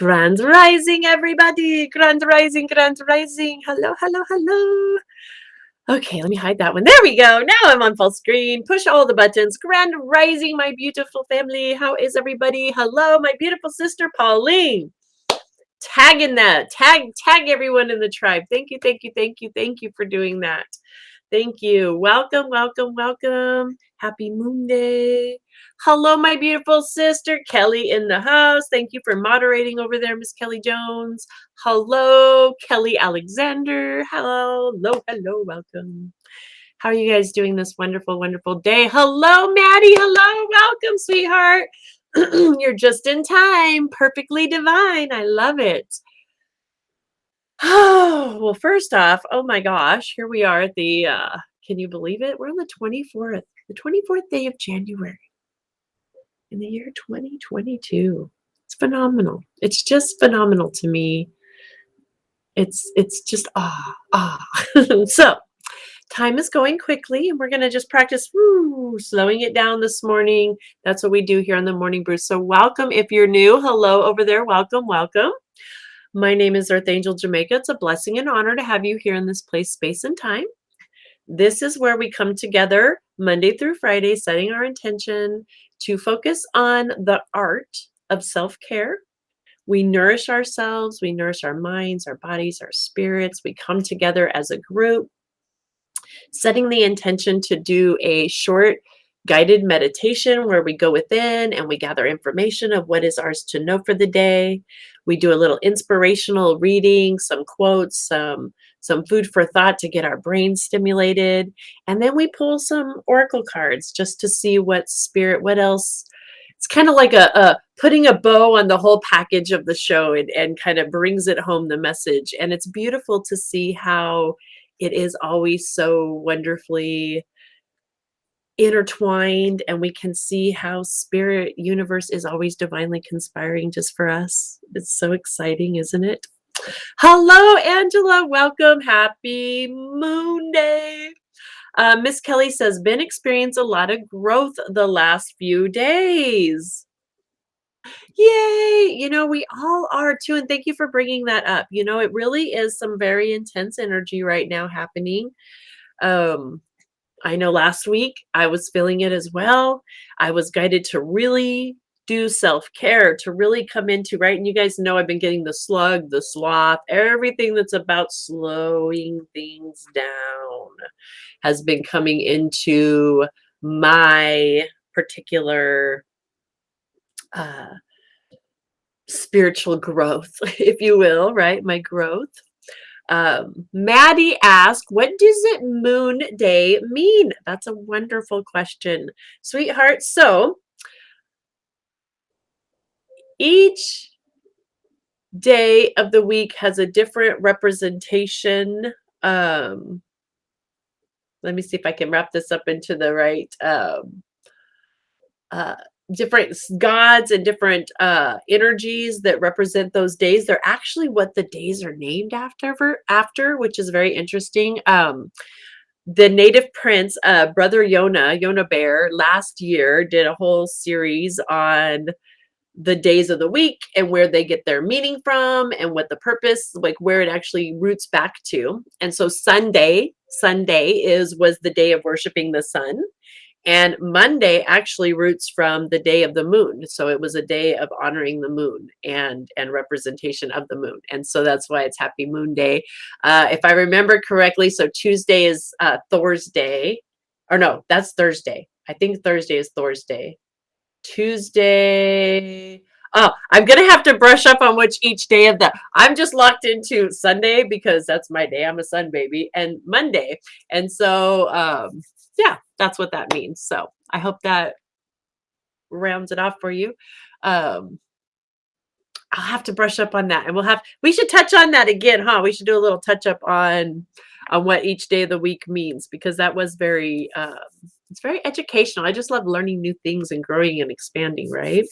Grand Rising, everybody. Grand Rising, Grand Rising. Hello, hello, hello. Okay, let me hide that one. There we go. Now I'm on full screen. Push all the buttons. Grand Rising, my beautiful family. How is everybody? Hello, my beautiful sister, Pauline. Tag in that. Tag everyone in the tribe. Thank you, thank you, thank you, thank you for doing that. Thank you. Welcome, welcome, welcome. Happy Moon Day. Hello, my beautiful sister, Kelly in the house. Thank you for moderating over there, Miss Kelly Jones. Hello, Kelly Alexander. Hello, hello, welcome. How are you guys doing this wonderful, wonderful day? Hello, Maddie. Hello, welcome, sweetheart. You're just in time. Perfectly divine. I love it. Oh, well, first off, oh my gosh, here we are at the, can you believe it? We're on the 24th day of January in the year 2022. It's phenomenal. It's just phenomenal to me. It's just, So, time is going quickly, and we're going to just practice slowing it down this morning. That's what we do here on the Morning Brew. So welcome if you're new. Hello over there. Welcome, welcome. My name is Earth Angel Jamaica. It's a blessing and honor to have you here in this place, space, and time. This is where we come together Monday through Friday, setting our intention to focus on the art of self-care. We nourish ourselves, we nourish our minds, our bodies, our spirits. We come together as a group, setting the intention to do a short guided meditation where we go within and we gather information of what is ours to know for the day. We do a little inspirational reading, some quotes, some food for thought to get our brain stimulated. And then we pull some oracle cards just to see what else. It's kind of like a putting a bow on the whole package of the show and kind of brings it home, the message. And it's beautiful to see how it is always so wonderfully intertwined, and we can see how spirit universe is always divinely conspiring just for us. It's so exciting, isn't it? Hello, Angela. Welcome. Happy Moon Day. Miss Kelly says, been experience a lot of growth the last few days. Yay! We all are too. And thank you for bringing that up. It really is some very intense energy right now happening. I know last week I was feeling it as well. I was guided to really do self-care, to really come into, right? And you guys know I've been getting the slug, the sloth, everything that's about slowing things down has been coming into my particular spiritual growth, if you will, right? My growth. Maddie asked, what does it Moon Day mean? That's a wonderful question, sweetheart. So each day of the week has a different representation. Let me see if I can wrap this up into the right different gods and different energies that represent those days. They're actually what the days are named after, which is very interesting. The native prince, Brother Yona Bear, last year did a whole series on the days of the week and where they get their meaning from and what the purpose, like where it actually roots back to. And so Sunday was the day of worshiping the sun. And Monday actually roots from the day of the moon. So it was a day of honoring the moon and representation of the moon. And so that's why it's Happy Moon Day. If I remember correctly, so Tuesday is Thor's Day. Or no, that's Thursday. I think Thursday is Thor's Day. Tuesday. Oh, I'm going to have to brush up on which each day of that. I'm just locked into Sunday because that's my day. I'm a sun baby. And Monday. And so, yeah, that's what that means. So I hope that rounds it off for you. I'll have to brush up on that, and we should touch on that again, huh? We should do a little touch up on what each day of the week means, because that was it's very educational. I just love learning new things and growing and expanding, right?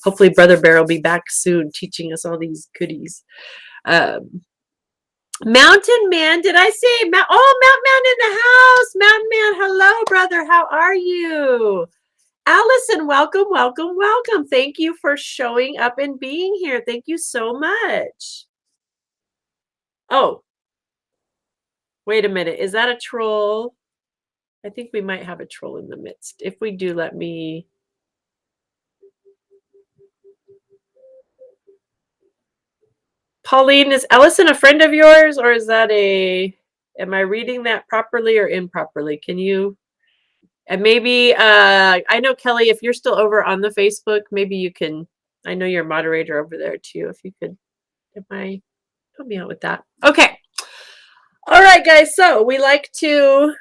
Hopefully Brother Bear will be back soon teaching us all these goodies. Mountain Man, did I say? Mountain Man in the house. Mountain Man, hello, brother. How are you? Allison, welcome, welcome, welcome. Thank you for showing up and being here. Thank you so much. Oh, wait a minute. Is that a troll? I think we might have a troll in the midst. If we do, let me. Pauline, is Ellison a friend of yours, or is that a? Am I reading that properly or improperly? Can you? And maybe I know Kelly, if you're still over on the Facebook, maybe you can. I know you're a moderator over there too. If you could, am I? Help me out with that. Okay. All right, guys. So we like to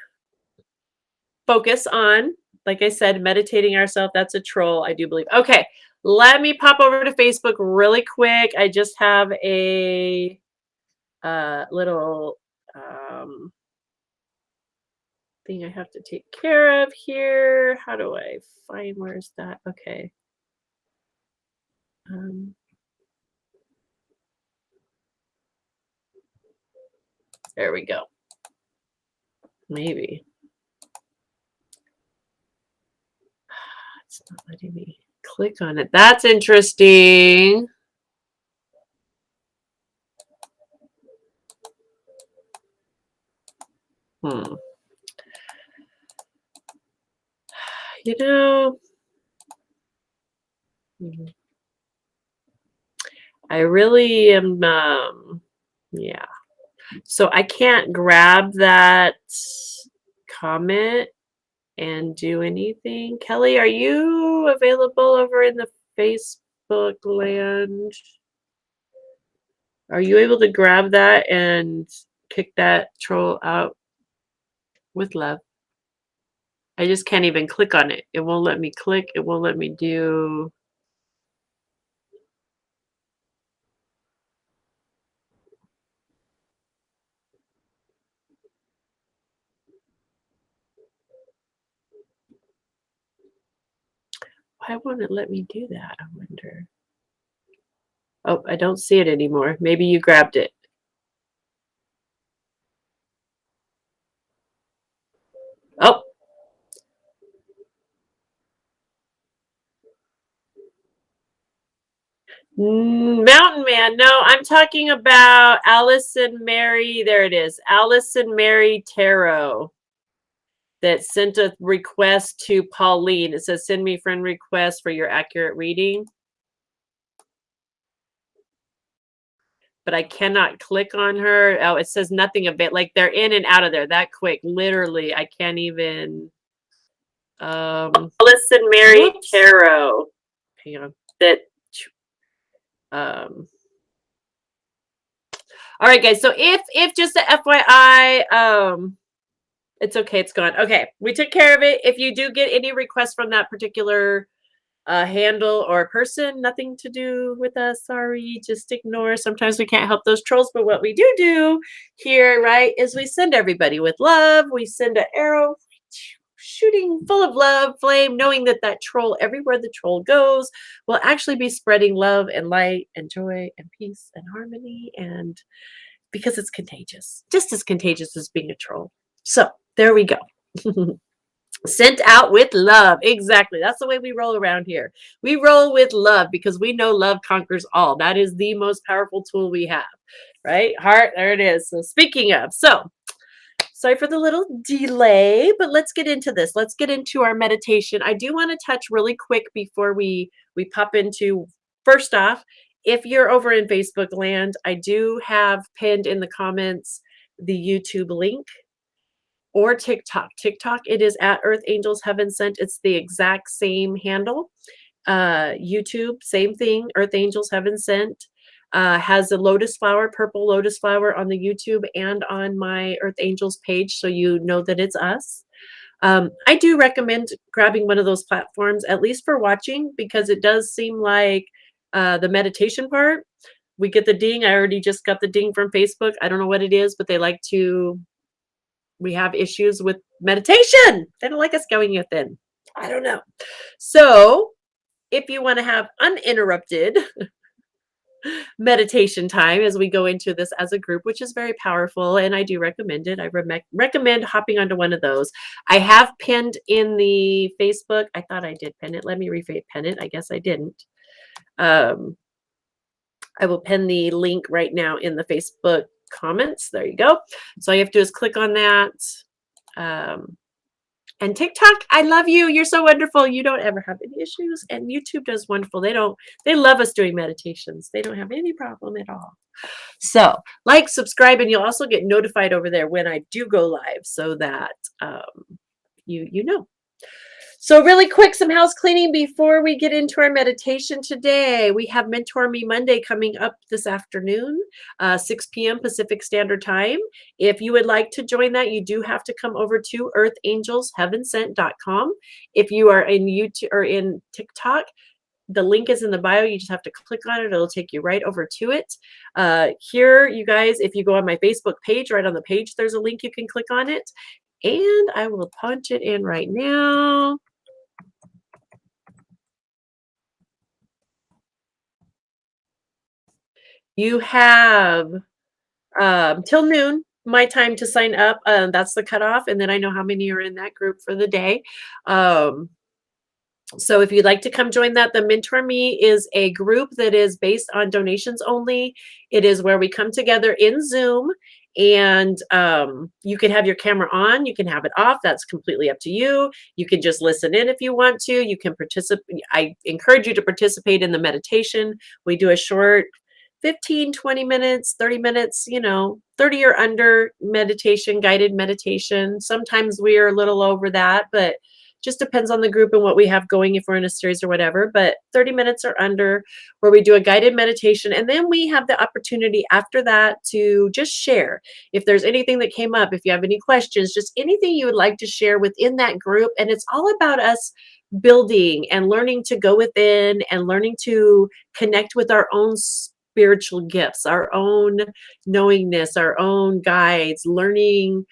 focus on, like I said, meditating ourselves. That's a troll, I do believe. Okay, let me pop over to Facebook really quick. I just have a little thing I have to take care of here. How do I find, where's that? Okay. There we go. Maybe. It's not letting me click on it. That's interesting. You know, I really am, yeah. So I can't grab that comment and do anything. Kelly, are you available over in the Facebook land? Are you able to grab that and kick that troll out with love? I just can't even click on it. It won't let me click. It won't let me do. Why won't it let me do that? I wonder. Oh, I don't see it anymore. Maybe you grabbed it. Oh. Mountain Man. No, I'm talking about Allison Mary. There it is. Allison Mary Tarot that sent a request to Pauline. It says, send me friend request for your accurate reading. But I cannot click on her. Oh, it says nothing of it. Like they're in and out of there that quick. Literally, I can't even. Allison Mary Tarot. Hang on. That. All right, guys. So if just a FYI, it's okay. It's gone. Okay, we took care of it. If you do get any requests from that particular handle or person, nothing to do with us. Sorry, just ignore. Sometimes we can't help those trolls, but what we do here, right, is we send everybody with love. We send an arrow shooting full of love, flame, knowing that that troll, everywhere the troll goes, will actually be spreading love and light and joy and peace and harmony, and because it's contagious, just as contagious as being a troll. So there we go. Sent out with love. Exactly. That's the way we roll around here. We roll with love because we know love conquers all. That is the most powerful tool we have, right? Heart, there it is. So speaking of, so sorry for the little delay, but let's get into this. Let's get into our meditation. I do want to touch really quick before we pop into, first off, if you're over in Facebook land, I do have pinned in the comments the YouTube link, or TikTok. TikTok, it is at Earth Angels Heaven Sent. It's the exact same handle. YouTube, same thing, Earth Angels Heaven Sent. Has a lotus flower, purple lotus flower on the YouTube and on my Earth Angels page, so you know that it's us. I do recommend grabbing one of those platforms, at least for watching, because it does seem like the meditation part, we get the ding. I already just got the ding from Facebook. I don't know what it is, but they like to, we have issues with meditation. They don't like us going within. I don't know. So if you want to have uninterrupted meditation time as we go into this as a group, which is very powerful. And I do recommend it. I recommend hopping onto one of those. I have pinned in the Facebook. I thought I did pin it. Let me pin it. I guess I didn't. Um, I will pin the link right now in the Facebook comments. There you go. So all you have to do is click on that. Um, and TikTok, I love you. You're so wonderful. You don't ever have any issues. And YouTube does wonderful. They love us doing meditations. They don't have any problem at all. So like, subscribe, and you'll also get notified over there when I do go live so that you know. So really quick, some house cleaning before we get into our meditation today. We have Mentor Me Monday coming up this afternoon, 6 p.m. Pacific Standard Time. If you would like to join that, you do have to come over to earthangelsheavensent.com. If you are in YouTube or in TikTok, the link is in the bio. You just have to click on it. It'll take you right over to it. Here, you guys, if you go on my Facebook page, right on the page, there's a link you can click on it. And I will punch it in right now. You have till noon, my time to sign up. That's the cutoff. And then I know how many are in that group for the day. So if you'd like to come join that, the Mentor Me is a group that is based on donations only. It is where we come together in Zoom, and you can have your camera on, you can have it off. That's completely up to you. You can just listen in if you want to. You can participate. I encourage you to participate in the meditation. We do a short 15, 20 minutes, 30 minutes, 30 or under meditation, guided meditation. Sometimes we are a little over that, but just depends on the group and what we have going, if we're in a series or whatever. But 30 minutes or under, where we do a guided meditation. And then we have the opportunity after that to just share. If there's anything that came up, if you have any questions, just anything you would like to share within that group. And it's all about us building and learning to go within and learning to connect with our own spiritual gifts, our own knowingness, our own guides, learning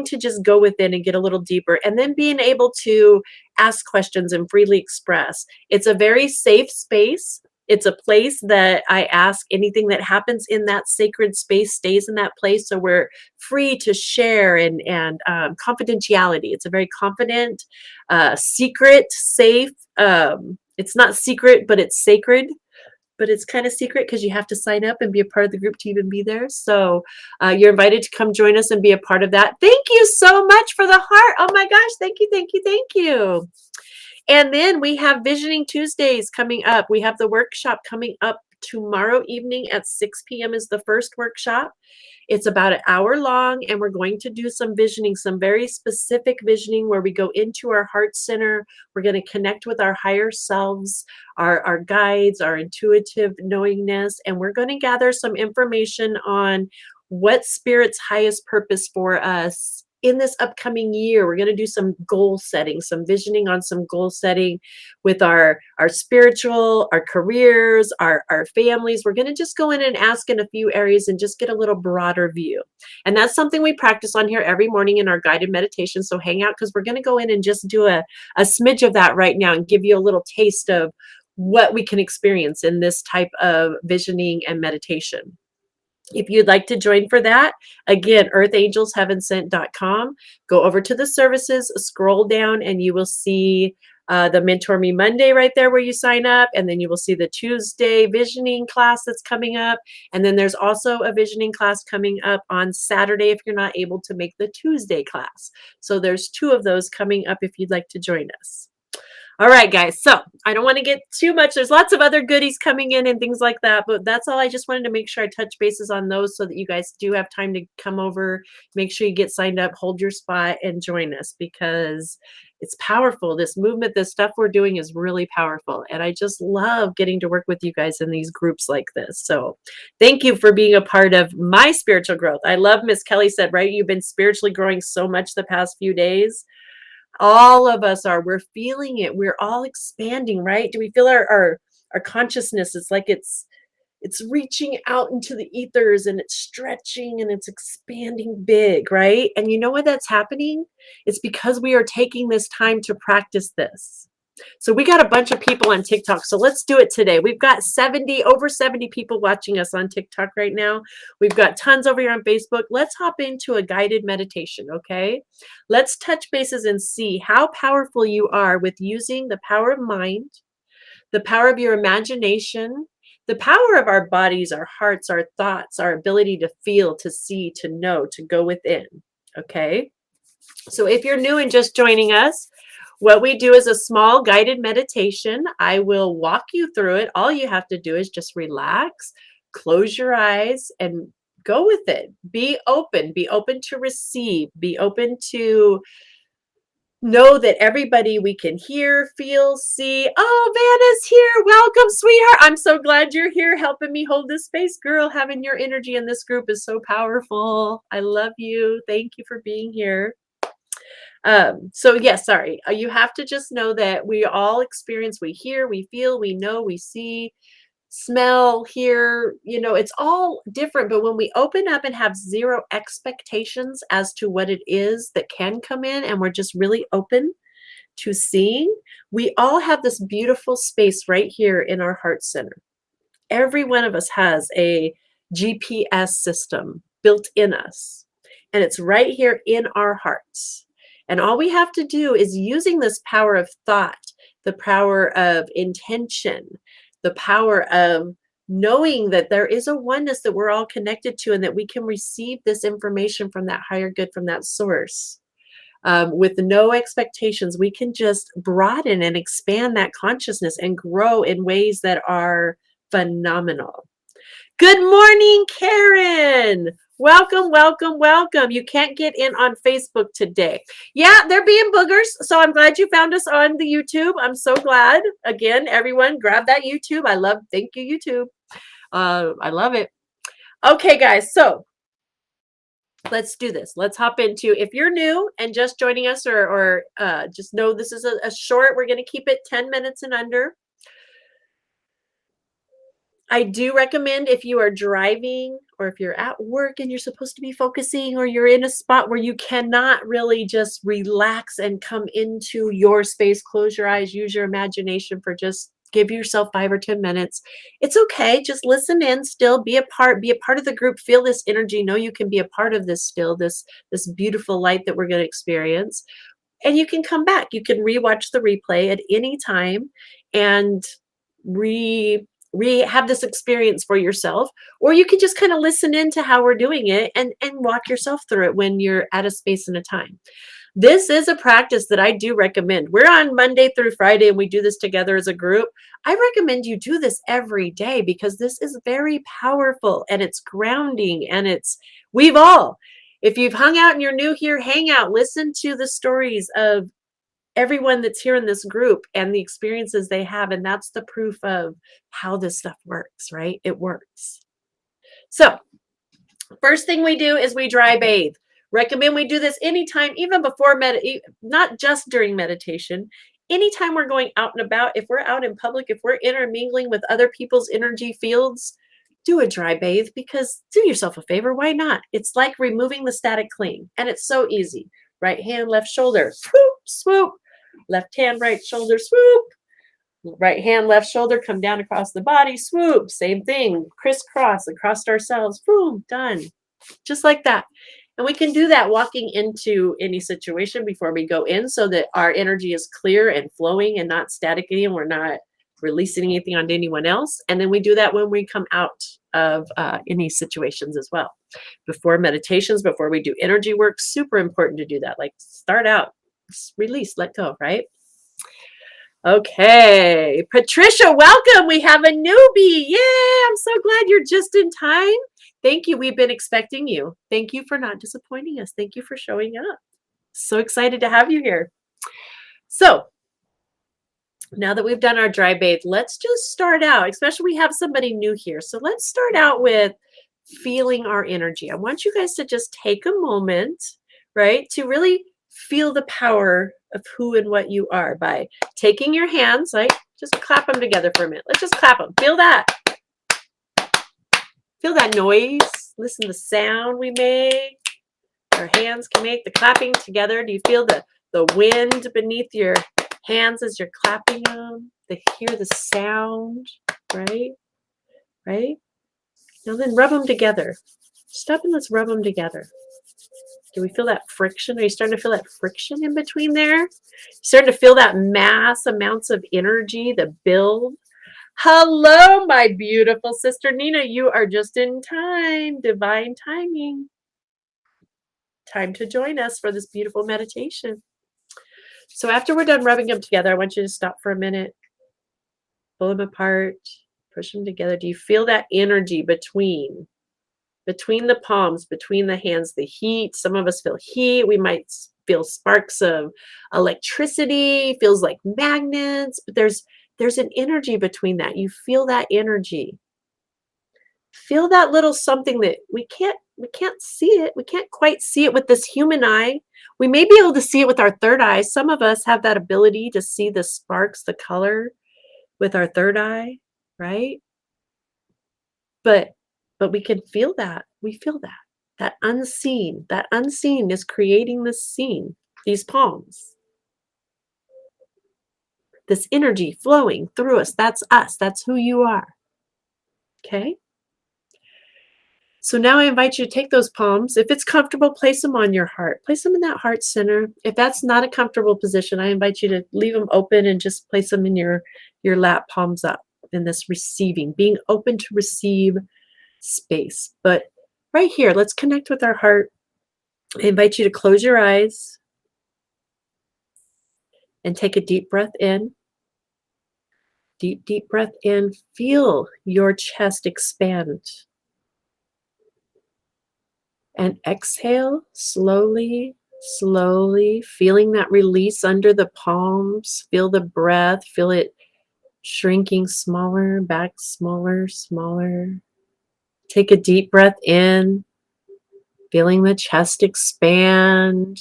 to just go within and get a little deeper, and then being able to ask questions and freely express. It's a very safe space. It's a place that I ask anything that happens in that sacred space stays in that place. So we're free to share and confidentiality. It's a very confident, secret, safe. It's not secret, but it's sacred. But it's kind of secret because you have to sign up and be a part of the group to even be there. So you're invited to come join us and be a part of that. Thank you so much for the heart. Oh my gosh. Thank you. Thank you. Thank you. And then we have Visioning Tuesdays coming up. We have the workshop coming up tomorrow evening at 6 p.m. is the first workshop. It's about an hour long, and we're going to do some visioning, some very specific visioning where we go into our heart center. We're going to connect with our higher selves, our guides, our intuitive knowingness, and we're going to gather some information on what Spirit's highest purpose for us in this upcoming year. We're going to do some goal setting, some visioning on some goal setting with our spiritual, our careers, our families. We're going to just go in and ask in a few areas and just get a little broader view. And that's something we practice on here every morning in our guided meditation. So hang out, because we're going to go in and just do a smidge of that right now and give you a little taste of what we can experience in this type of visioning and meditation. If you'd like to join for that, again, earthangelsheavensent.com. Go over to the services, scroll down, and you will see the Mentor Me Monday right there where you sign up. And then you will see the Tuesday visioning class that's coming up. And then there's also a visioning class coming up on Saturday if you're not able to make the Tuesday class. So there's 2 of those coming up if you'd like to join us. All right, guys. So I don't want to get too much. There's lots of other goodies coming in and things like that, but that's all. I just wanted to make sure I touch bases on those so that you guys do have time to come over, make sure you get signed up, hold your spot, and join us, because it's powerful. This movement, this stuff we're doing is really powerful. And I just love getting to work with you guys in these groups like this. So thank you for being a part of my spiritual growth. I love Miss Kelly said, right? You've been spiritually growing so much the past few days. All of us are. We're feeling it. We're all expanding, right? Do we feel our consciousness? It's like it's reaching out into the ethers, and it's stretching and it's expanding big, right? And you know why that's happening? It's because we are taking this time to practice this. So we got a bunch of people on TikTok. So let's do it today. We've got over 70 people watching us on TikTok right now. We've got tons over here on Facebook. Let's hop into a guided meditation, okay? Let's touch bases and see how powerful you are with using the power of mind, the power of your imagination, the power of our bodies, our hearts, our thoughts, our ability to feel, to see, to know, to go within, okay? So if you're new and just joining us, what we do is a small guided meditation. I will walk you through it. All you have to do is just relax, close your eyes, and go with it. Be open to receive, be open to know that everybody we can hear, feel, see. Oh, Vanna's here. Welcome, sweetheart. I'm so glad you're here helping me hold this space, girl. Having your energy in this group is so powerful. I love you. Thank you for being here. So yes, sorry. You have to just know that we all experience, we hear, we feel, we know, we see, smell, hear, it's all different. But when we open up and have zero expectations as to what it is that can come in, and we're just really open to seeing, we all have this beautiful space right here in our heart center. Every one of us has a GPS system built in us, and it's right here in our hearts. And all we have to do is using this power of thought, the power of intention, the power of knowing that there is a oneness that we're all connected to, and that we can receive this information from that higher good, from that source. With no expectations, we can just broaden and expand that consciousness and grow in ways that are phenomenal. Good morning, Karen. Welcome, welcome, welcome. You can't get in on Facebook today. Yeah, they're being boogers. So I'm glad you found us on the YouTube. I'm so glad. Again, everyone, grab that YouTube. Thank you, YouTube. I love it. Okay, guys. So let's do this. Let's hop into, if you're new and just joining us, or just know this is a short, we're going to keep it 10 minutes and under. I do recommend, if you are driving or if you're at work and you're supposed to be focusing, or you're in a spot where you cannot really just relax and come into your space, close your eyes, use your imagination for just give yourself 5 or 10 minutes. It's okay. Just listen in still, be a part of the group, feel this energy, know you can be a part of this still, this beautiful light that we're going to experience. And you can come back. You can rewatch the replay at any time and have this experience for yourself, or you can just kind of listen into how we're doing it and walk yourself through it when you're at a space and a time. This is a practice that I do recommend. We're on Monday through Friday, and we do this together as a group. I recommend you do this every day, because this is very powerful, and it's grounding, and if you've hung out and you're new here, hang out, listen to the stories of everyone that's here in this group and the experiences they have. And that's the proof of how this stuff works, right? It works. So first thing we do is we dry bathe. Recommend we do this anytime, even before not just during meditation. Anytime we're going out and about, if we're out in public, if we're intermingling with other people's energy fields, do a dry bathe, because do yourself a favor. Why not? It's like removing the static cling, and it's so easy. Right hand, left shoulder, swoop, swoop. Left hand, right shoulder, swoop. Right hand, left shoulder, come down across the body, swoop. Same thing, crisscross across ourselves, boom, done. Just like that. And we can do that walking into any situation before we go in, so that our energy is clear and flowing and not static, and we're not releasing anything onto anyone else. And then we do that when we come out of any situations as well. Before meditations, before we do energy work, super important to do that. Like, start out, release, let go, right? Okay, Patricia, welcome. We have a newbie. Yeah, I'm so glad you're just in time. Thank you. We've been expecting you. Thank you for not disappointing us. Thank you for showing up. So excited to have you here. So now that we've done our dry bathe, let's just start out, especially we have somebody new here. So let's start out with feeling our energy. I want you guys to just take a moment, right, to really feel the power of who and what you are by taking your hands, like, just clap them together for a minute. Let's just clap them. Feel that. Feel that noise. Listen to the sound we make. Our hands can make the clapping together. Do you feel the wind beneath your hands as you're clapping them. They hear the sound, right? Right? Now then rub them together. Stop and let's rub them together. Do we feel that friction? Are you starting to feel that friction in between there? You starting to feel that mass amounts of energy, the build? Hello, my beautiful sister Nina. You are just in time. Divine timing. Time to join us for this beautiful meditation. So after we're done rubbing them together, I want you to stop for a minute, pull them apart, push them together. Do you feel that energy between the palms, between the hands, the heat? Some of us feel heat. We might feel sparks of electricity, feels like magnets, but there's an energy between that. You feel that energy. Feel that little something that we can't see it. We can't quite see it with this human eye. We may be able to see it with our third eye. Some of us have that ability to see the sparks, the color with our third eye, right? But we can feel that. We feel that. That unseen is creating this scene, these palms. This energy flowing through us. That's us. That's who you are. Okay? So now I invite you to take those palms. If it's comfortable, place them on your heart. Place them in that heart center. If that's not a comfortable position, I invite you to leave them open and just place them in your lap, palms up, in this receiving, being open to receive space. But right here, let's connect with our heart. I invite you to close your eyes and take a deep breath in. Deep, deep breath in. Feel your chest expand. And exhale slowly, slowly, feeling that release under the palms. Feel the breath, feel it shrinking smaller, back smaller, smaller. Take a deep breath in, feeling the chest expand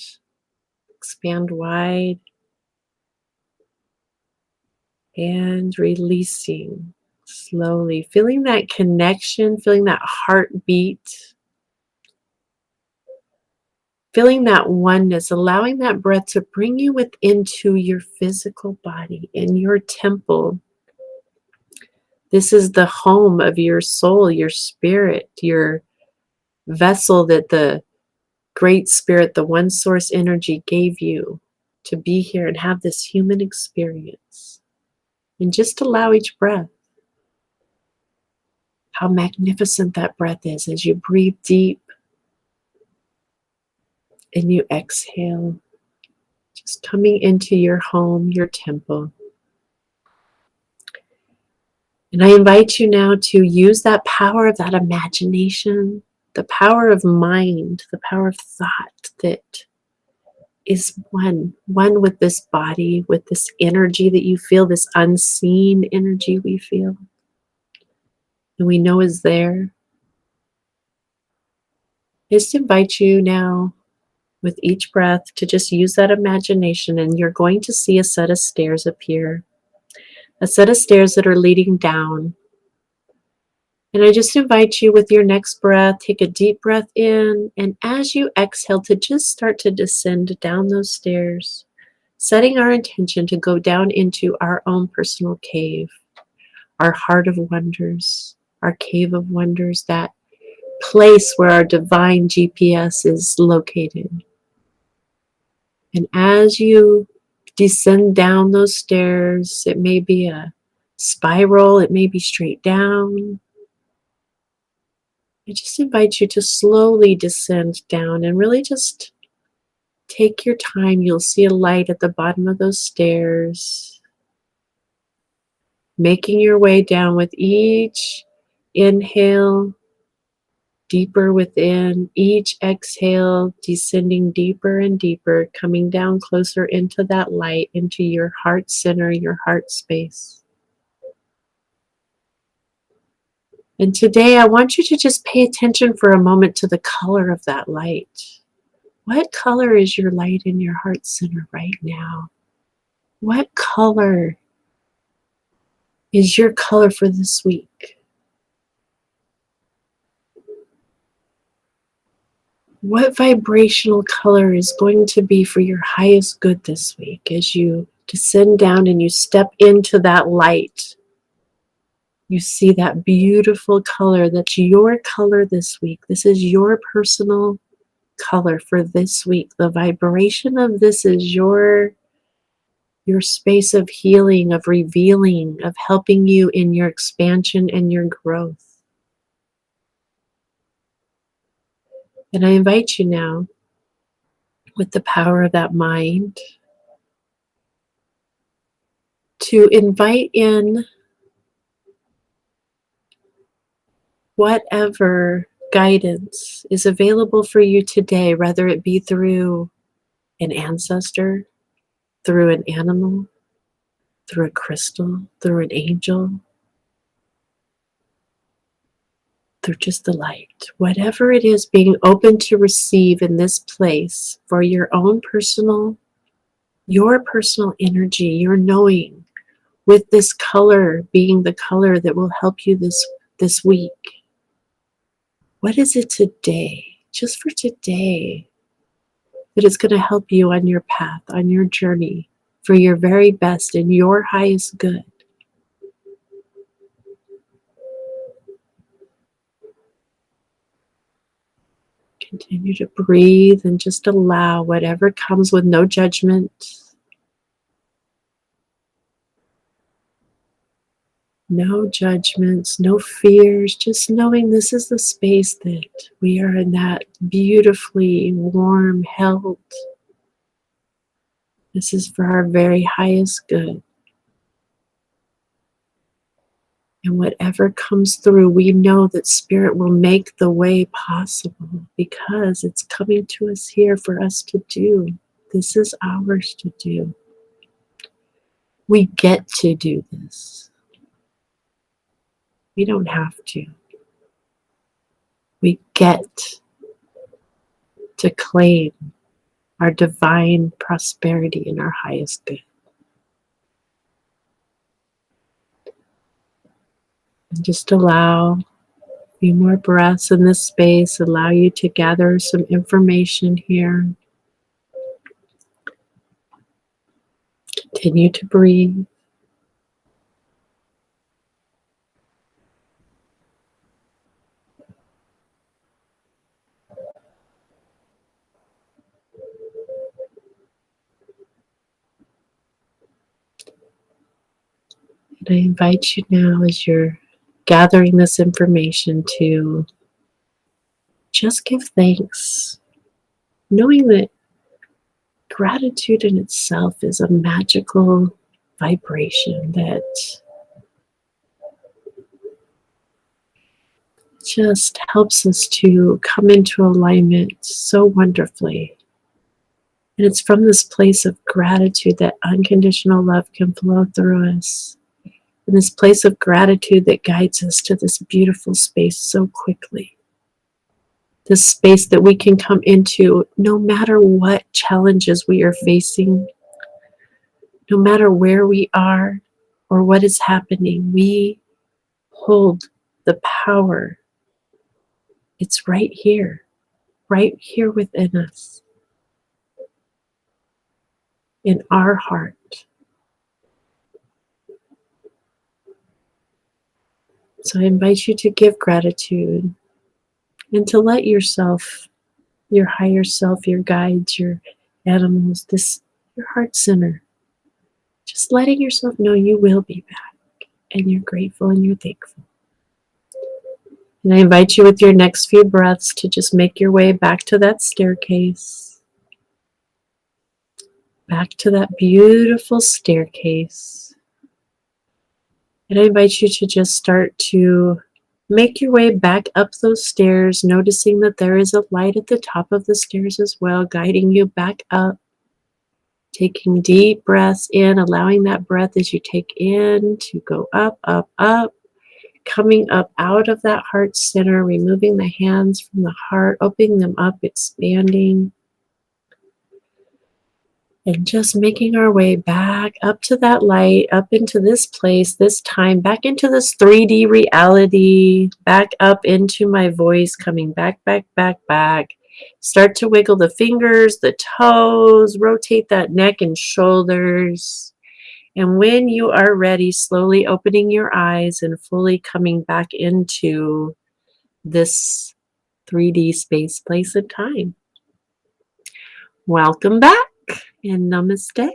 wide, and releasing slowly, feeling that connection, feeling that heartbeat. Feeling that oneness, allowing that breath to bring you into your physical body, in your temple. This is the home of your soul, your spirit, your vessel that the great spirit, the one source energy gave you to be here and have this human experience. And just allow each breath, how magnificent that breath is as you breathe deep and you exhale. Just coming into your home, your temple. And I invite you now to use that power of that imagination, the power of mind, the power of thought that is one with this body, with this energy that you feel, this unseen energy we feel and we know is there. Just invite you now with each breath to just use that imagination, and you're going to see a set of stairs appear. A set of stairs that are leading down. And I just invite you with your next breath, take a deep breath in, and as you exhale to just start to descend down those stairs, setting our intention to go down into our own personal cave, our heart of wonders, our cave of wonders, that place where our divine GPS is located. And as you descend down those stairs, it may be a spiral, it may be straight down. I just invite you to slowly descend down and really just take your time. You'll see a light at the bottom of those stairs. Making your way down with each inhale, deeper within, each exhale, descending deeper and deeper, coming down closer into that light, into your heart center, your heart space. And today I want you to just pay attention for a moment to the color of that light. What color is your light in your heart center right now? What color is your color for this week? What vibrational color is going to be for your highest good this week as you descend down and you step into that light. You see that beautiful color. That's your color this week. This is your personal color for this week. The vibration of this is your space of healing, of revealing, of helping you in your expansion and your growth. And I invite you now, with the power of that mind, to invite in whatever guidance is available for you today, whether it be through an ancestor, through an animal, through a crystal, through an angel, through just the light. Whatever it is, being open to receive in this place for your own personal, your personal energy, your knowing, with this color being the color that will help you this week. What is it today, just for today, that is going to help you on your path, on your journey, for your very best and your highest good? Continue to breathe and just allow whatever comes with no judgment. No judgments, no fears, just knowing this is the space that we are in, that beautifully warm, held. This is for our very highest good. And whatever comes through, we know that Spirit will make the way possible because it's coming to us here for us to do. This is ours to do. We get to do this. We don't have to. We get to claim our divine prosperity and our highest good. And just allow a few more breaths in this space, allow you to gather some information here. Continue to breathe. And I invite you now, as you're gathering this information, to just give thanks, knowing that gratitude in itself is a magical vibration that just helps us to come into alignment so wonderfully. And it's from this place of gratitude that unconditional love can flow through us. And this place of gratitude that guides us to this beautiful space so quickly. This space that we can come into no matter what challenges we are facing, no matter where we are or what is happening. We hold the power. It's right here within us, in our heart. So I invite you to give gratitude and to let yourself, your higher self, your guides, your animals, your heart center, just letting yourself know you will be back and you're grateful and you're thankful. And I invite you with your next few breaths to just make your way back to that staircase, back to that beautiful staircase. And I invite you to just start to make your way back up those stairs, noticing that there is a light at the top of the stairs as well, guiding you back up. Taking deep breaths in, allowing that breath as you take in to go up, up, up. Coming up out of that heart center, removing the hands from the heart, opening them up, expanding. And just making our way back up to that light, up into this place, this time, back into this 3D reality, back up into my voice, coming back, back, back, back. Start to wiggle the fingers, the toes, rotate that neck and shoulders. And when you are ready, slowly opening your eyes and fully coming back into this 3D space, place, and time. Welcome back and namaste.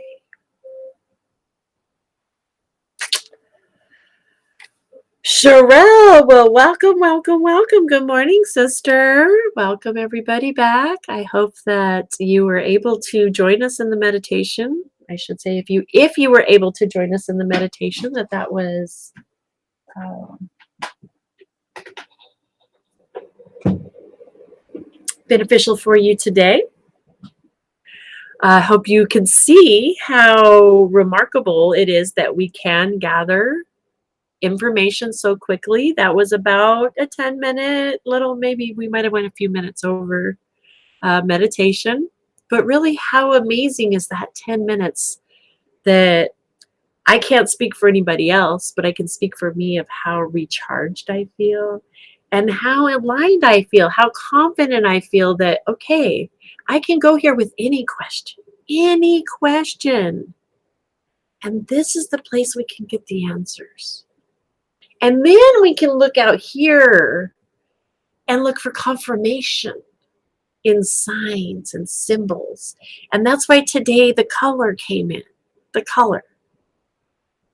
Sherelle, well, welcome, welcome, welcome. Good morning, sister. Welcome everybody back. I hope that you were able to join us in the meditation. I should say, if you were able to join us in the meditation, that was beneficial for you today. I hope you can see how remarkable it is that we can gather information so quickly. That was about a 10-minute little, maybe we might have went a few minutes over meditation. But really, how amazing is that 10 minutes that I can't speak for anybody else, but I can speak for me of how recharged I feel and how aligned I feel, how confident I feel that, okay, I can go here with any question, any question. And this is the place we can get the answers. And then we can look out here and look for confirmation in signs and symbols. And that's why today the color came in. The color.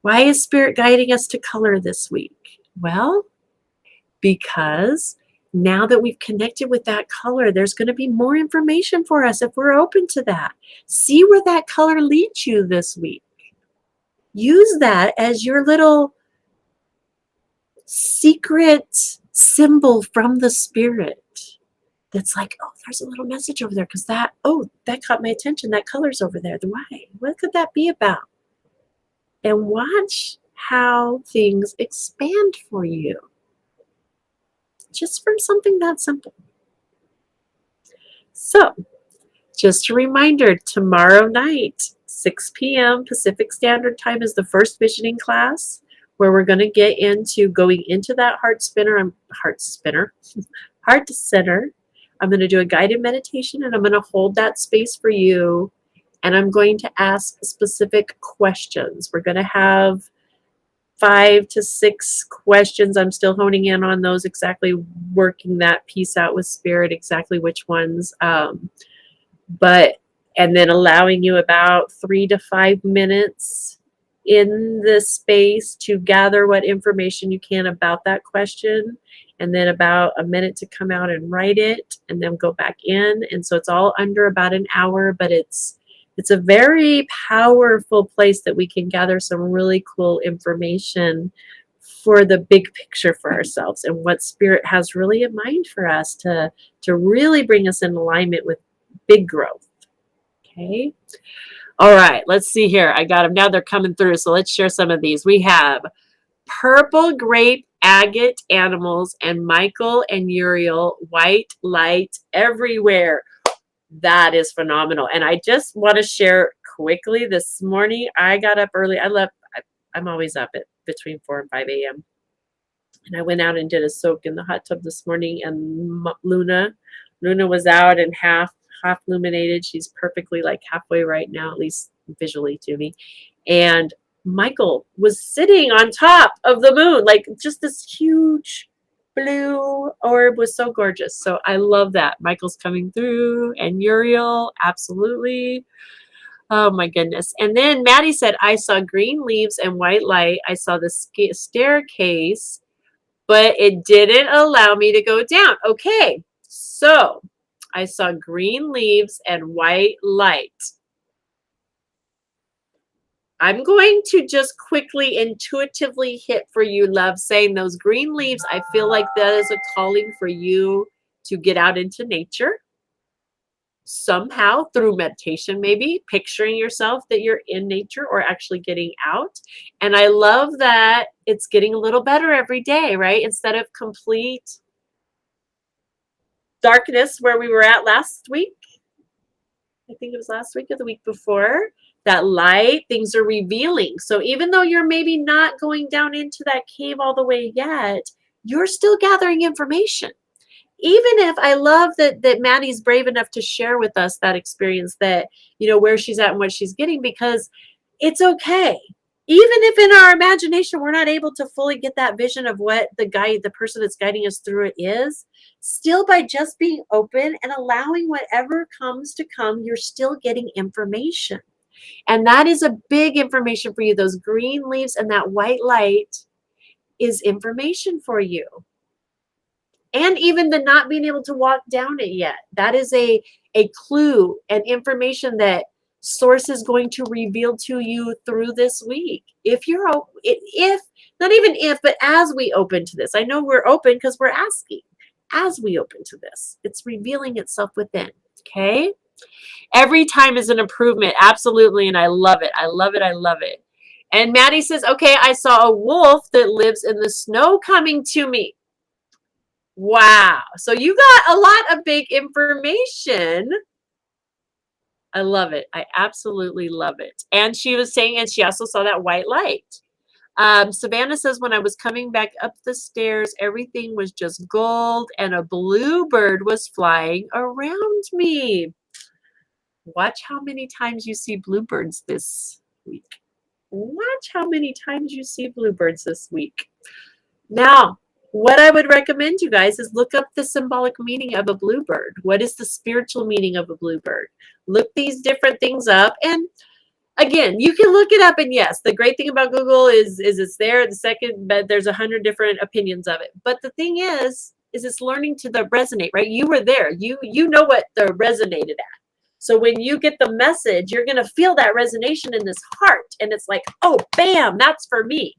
Why is Spirit guiding us to color this week? Well, because now that we've connected with that color, there's going to be more information for us if we're open to that. See where that color leads you this week. Use that as your little secret symbol from the Spirit. That's like, oh, there's a little message over there because that caught my attention. That color's over there. Why? What could that be about? And watch how things expand for you. Just from something that simple. So, just a reminder, tomorrow night, 6 p.m. Pacific Standard Time is the first visioning class where we're going to get into going into that heart center. I'm going to do a guided meditation and I'm going to hold that space for you. And I'm going to ask specific questions. We're going to have 5 to 6 questions. I'm still honing in on those, exactly working that piece out with Spirit, exactly which ones. And then allowing you about 3 to 5 minutes in the space to gather what information you can about that question, and then about a minute to come out and write it, and then go back in. And so it's all under about an hour, but it's a very powerful place that we can gather some really cool information for the big picture for ourselves and what Spirit has really in mind for us to really bring us in alignment with big growth. Okay. All right. Let's see here. I got them. Now they're coming through. So let's share some of these. We have purple grape agate animals and Michael and Uriel white light everywhere. That is phenomenal. And I just want to share quickly this morning. I got up early. I'm always up at between 4 and 5 a.m. And I went out and did a soak in the hot tub this morning. And Luna was out and half illuminated. She's perfectly like halfway right now, at least visually to me. And Michael was sitting on top of the moon, like just this huge blue orb, was so gorgeous. So I love that. Michael's coming through, and Uriel, absolutely. Oh my goodness. And then Maddie said, I saw green leaves and white light. I saw the staircase, but it didn't allow me to go down. Okay, so I saw green leaves and white light. I'm going to just quickly intuitively hit for you, love, saying those green leaves, I feel like that is a calling for you to get out into nature. Somehow through meditation, maybe picturing yourself that you're in nature or actually getting out. And I love that it's getting a little better every day, right? Instead of complete darkness where we were at last week. I think it was last week or the week before. That light, things are revealing. So even though you're maybe not going down into that cave all the way yet, you're still gathering information. Even if I love that Maddie's brave enough to share with us that experience, that, you know, where she's at and what she's getting, because it's okay. Even if in our imagination we're not able to fully get that vision of what the person that's guiding us through it is, still by just being open and allowing whatever comes to come, you're still getting information. And that is a big information for you. Those green leaves and that white light is information for you. And even the not being able to walk down it yet. That is a clue and information that source is going to reveal to you through this week. If you're if not even if, but as we open to this. I know we're open because we're asking. As we open to this, it's revealing itself within. Okay? Every time is an improvement. Absolutely. And I love it. I love it. I love it. And Maddie says, okay, I saw a wolf that lives in the snow coming to me. Wow. So you got a lot of big information. I love it. I absolutely love it. And she was saying, and she also saw that white light. Savannah says, when I was coming back up the stairs, everything was just gold and a bluebird was flying around me. Watch how many times you see bluebirds this week. Watch how many times you see bluebirds this week. Now, what I would recommend you guys is look up the symbolic meaning of a bluebird. What is the spiritual meaning of a bluebird? Look these different things up. And again, you can look it up. And yes, the great thing about Google is it's there. The second, but there's 100 different opinions of it. But the thing is it's learning to resonate, right? You were there. You know what the resonated at. So when you get the message, you're going to feel that resonation in this heart. And it's like, oh, bam, that's for me.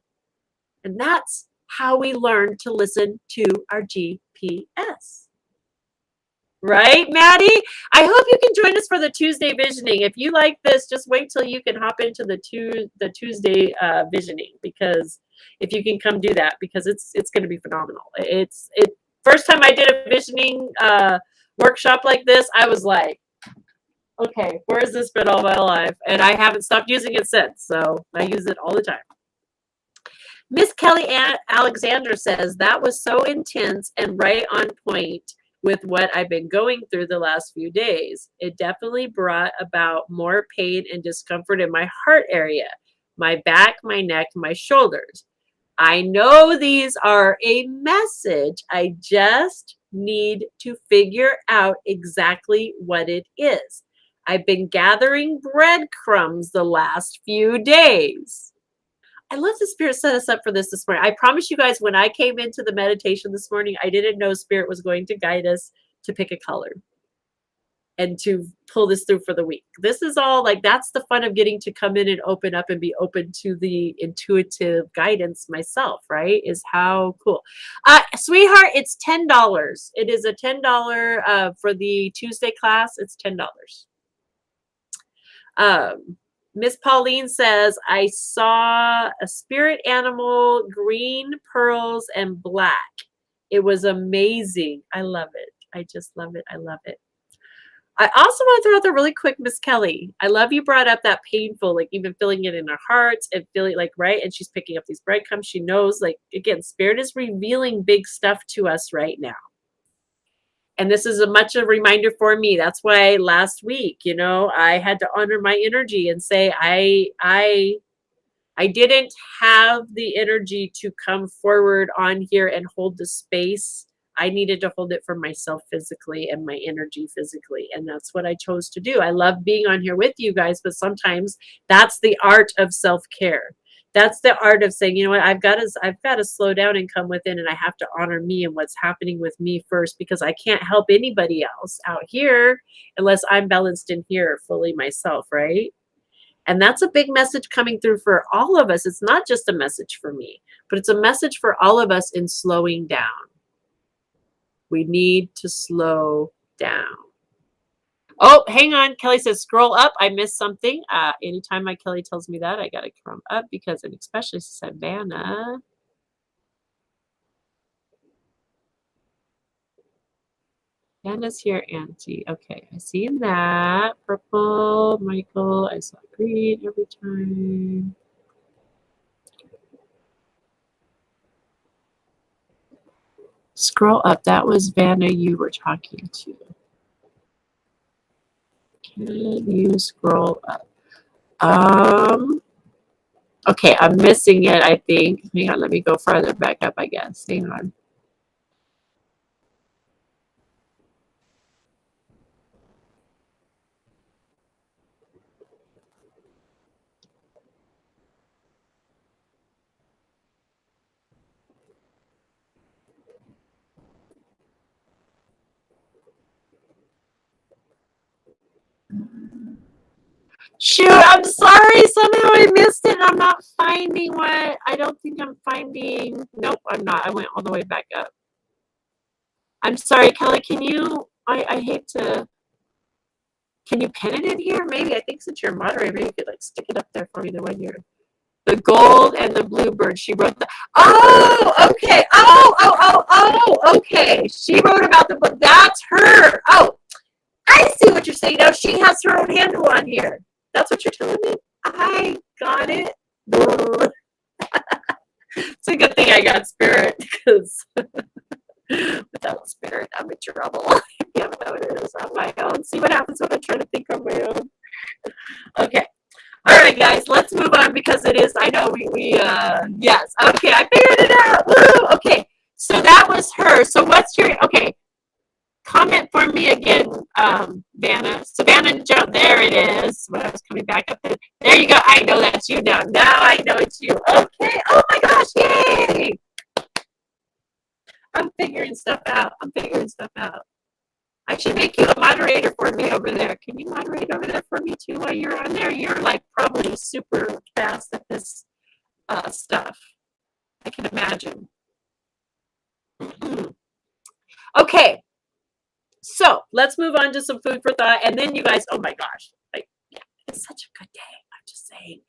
And that's how we learn to listen to our GPS. Right, Maddie? I hope you can join us for the Tuesday visioning. If you like this, just wait till you can hop into the Tuesday visioning, because if you can come do that, because it's going to be phenomenal. First time I did a visioning workshop like this, I was like, okay, where has this been all my life? And I haven't stopped using it since. So I use it all the time. Miss Kelly Alexander says, that was so intense and right on point with what I've been going through the last few days. It definitely brought about more pain and discomfort in my heart area, my back, my neck, my shoulders. I know these are a message. I just need to figure out exactly what it is. I've been gathering breadcrumbs the last few days. I love the Spirit set us up for this morning. I promise you guys, when I came into the meditation this morning, I didn't know Spirit was going to guide us to pick a color and to pull this through for the week. This is all like, that's the fun of getting to come in and open up and be open to the intuitive guidance myself, right? Is how cool. Sweetheart, it's $10. It is a $10 for the Tuesday class. It's $10. Miss Pauline says, I saw a spirit animal, green, pearls, and black. It was amazing. I love it. I just love it. I love it. I also want to throw out there really quick, Miss Kelly. I love you brought up that painful, like even feeling it in her heart and feeling like, right? And she's picking up these breadcrumbs. She knows, like, again, Spirit is revealing big stuff to us right now. And this is much a reminder for me. That's why last week, I had to honor my energy and say, I didn't have the energy to come forward on here and hold the space. I needed to hold it for myself physically and my energy physically. And that's what I chose to do. I love being on here with you guys, but sometimes that's the art of self-care. That's the art of saying, you know what, I've got to slow down and come within, and I have to honor me and what's happening with me first, because I can't help anybody else out here unless I'm balanced in here fully myself, right? And that's a big message coming through for all of us. It's not just a message for me, but it's a message for all of us in slowing down. We need to slow down. Oh, hang on. Kelly says, scroll up. I missed something. Anytime my Kelly tells me that, I got to come up, because, and especially Savannah. Savannah's here, Auntie. Okay, I see that. Purple, Michael. I saw green every time. Scroll up. That was Vanna you were talking to. Can you scroll up? Okay, I'm missing it, I think. Hang on, let me go farther back up, I guess. Hang on. Shoot, I'm sorry. Somehow I missed it. I'm not finding what. I don't think I'm finding. Nope, I'm not. I went all the way back up. I'm sorry, Kelly. Can you? I hate to. Can you pin it in here? Maybe. I think since you're a moderator, maybe you could like stick it up there for me the one you're. The gold and the bluebird. She wrote the. Oh, okay. Okay. She wrote about the book. That's her. Oh, I see what you're saying now. She has her own handle on here. That's what you're telling me? I got it. It's a good thing I got spirit because without spirit, I'm in trouble. Yeah, it is on my own. See what happens when I try to think on my own. Okay. All right, guys, let's move on because it is, I know yes. Okay, I figured it out. Woo! Okay, so that was her. So what's your, okay, comment for me again, Vanna. Savannah Joe, there it is. When I was coming back up there. There you go. I know that's you now. Now I know it's you. Okay. Oh my gosh. Yay. I'm figuring stuff out. I should make you a moderator for me over there. Can you moderate over there for me too while you're on there? You're like probably super fast at this stuff. I can imagine. Okay. So let's move on to some food for thought. And then you guys, oh my gosh, yeah, it's such a good day. I'm just saying,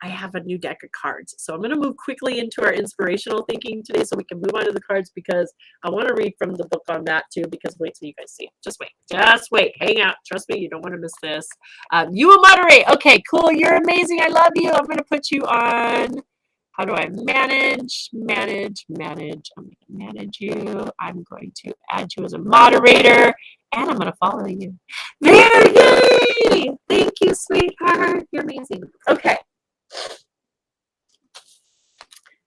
I have a new deck of cards. So I'm going to move quickly into our inspirational thinking today so we can move on to the cards because I want to read from the book on that too because wait till you guys see. Just wait. Hang out. Trust me, you don't want to miss this. You will moderate. Okay, cool. You're amazing. I love you. I'm going to put you on. How do I manage? I'm going to manage you. I'm going to add you as a moderator. And I'm going to follow you. There, yay! Thank you, sweetheart. You're amazing. Okay.